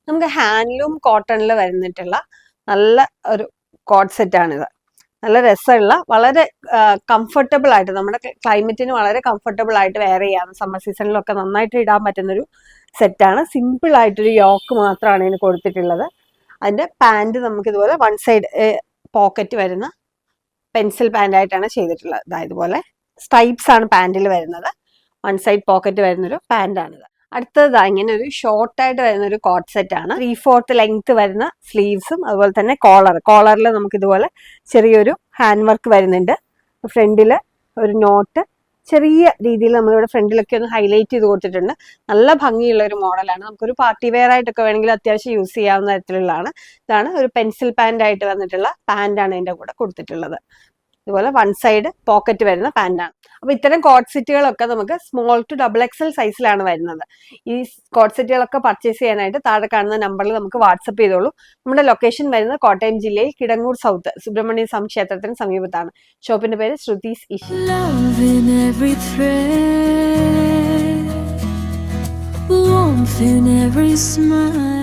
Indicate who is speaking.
Speaker 1: നമുക്ക് ഹാൻഡ്ലൂം കോട്ടണിൽ വരുന്നിട്ടുള്ള നല്ല ഒരു കോട്ട് സെറ്റ് ആണിത്. നല്ല രസമുള്ള, വളരെ കംഫർട്ടബിൾ ആയിട്ട്, നമ്മുടെ ക്ലൈമറ്റിന് വളരെ കംഫർട്ടബിൾ ആയിട്ട് വെയർ ചെയ്യാം. സമ്മർ സീസണിലൊക്കെ നന്നായിട്ട് ഇടാൻ പറ്റുന്നൊരു സെറ്റാണ്. സിമ്പിൾ ആയിട്ടൊരു യോക്ക് മാത്രമാണ് ഇതിന് കൊടുത്തിട്ടുള്ളത്. അതിന്റെ പാൻറ് നമുക്ക് ഇതുപോലെ വൺ സൈഡ് പോക്കറ്റ് വരുന്ന പെൻസിൽ പാൻ്റ് ആയിട്ടാണ് ചെയ്തിട്ടുള്ളത്. ഇതുപോലെ സ്ട്രൈപ്സ് ആണ് പാൻറിൽ വരുന്നത്. വൺ സൈഡ് പോക്കറ്റ് വരുന്നൊരു പാൻ്റാണിത്. അടുത്തത് ഇങ്ങനെ ഒരു ഷോർട്ടായിട്ട് വരുന്ന ഒരു കോട്ട് സെറ്റ് ആണ്. 3/4 ലെങ്ത് വരുന്ന സ്ലീവ്സും അതുപോലെ തന്നെ കോളറിൽ നമുക്ക് ഇതുപോലെ ചെറിയൊരു ഹാൻഡ് വർക്ക് വരുന്നുണ്ട്. ഫ്രണ്ടില് ഒരു നോട്ട് ചെറിയ രീതിയിൽ നമ്മളിവിടെ ഫ്രണ്ടിലൊക്കെ ഒന്ന് ഹൈലൈറ്റ് ചെയ്ത് കൊടുത്തിട്ടുണ്ട്. നല്ല ഭംഗിയുള്ള ഒരു മോഡലാണ്. നമുക്കൊരു പാർട്ടി വെയർ ആയിട്ടൊക്കെ വേണമെങ്കിൽ അത്യാവശ്യം യൂസ് ചെയ്യാവുന്ന തരത്തിലുള്ളതാണ്. ഇതാണ് ഒരു പെൻസിൽ പാൻ്റ് ആയിട്ട് വന്നിട്ടുള്ള പാൻ്റാണ് ഇതിന്റെ കൂടെ കൊടുത്തിട്ടുള്ളത്. ഇതുപോലെ വൺ സൈഡ് പോക്കറ്റ് വരുന്ന പാൻ്റാണ്. അപ്പൊ ഇത്തരം കോട്ട് സെറ്റുകളൊക്കെ നമുക്ക് സ്മോൾ ടു XXL സൈസിലാണ് വരുന്നത്. ഈ കോട്ട് സെറ്റുകളൊക്കെ പർച്ചേസ് ചെയ്യാനായിട്ട് താഴെ കാണുന്ന നമ്പറിൽ നമുക്ക് വാട്സപ്പ് ചെയ്തോളൂ. നമ്മുടെ ലൊക്കേഷൻ വരുന്നത് കോട്ടയം ജില്ലയിൽ കിടങ്ങൂർ സൗത്ത് സുബ്രഹ്മണ്യ സ്വാമി ക്ഷേത്രത്തിന് സമീപത്താണ്. ഷോപ്പിന്റെ പേര് Shruthi's ഇഷി. warmth in every smile.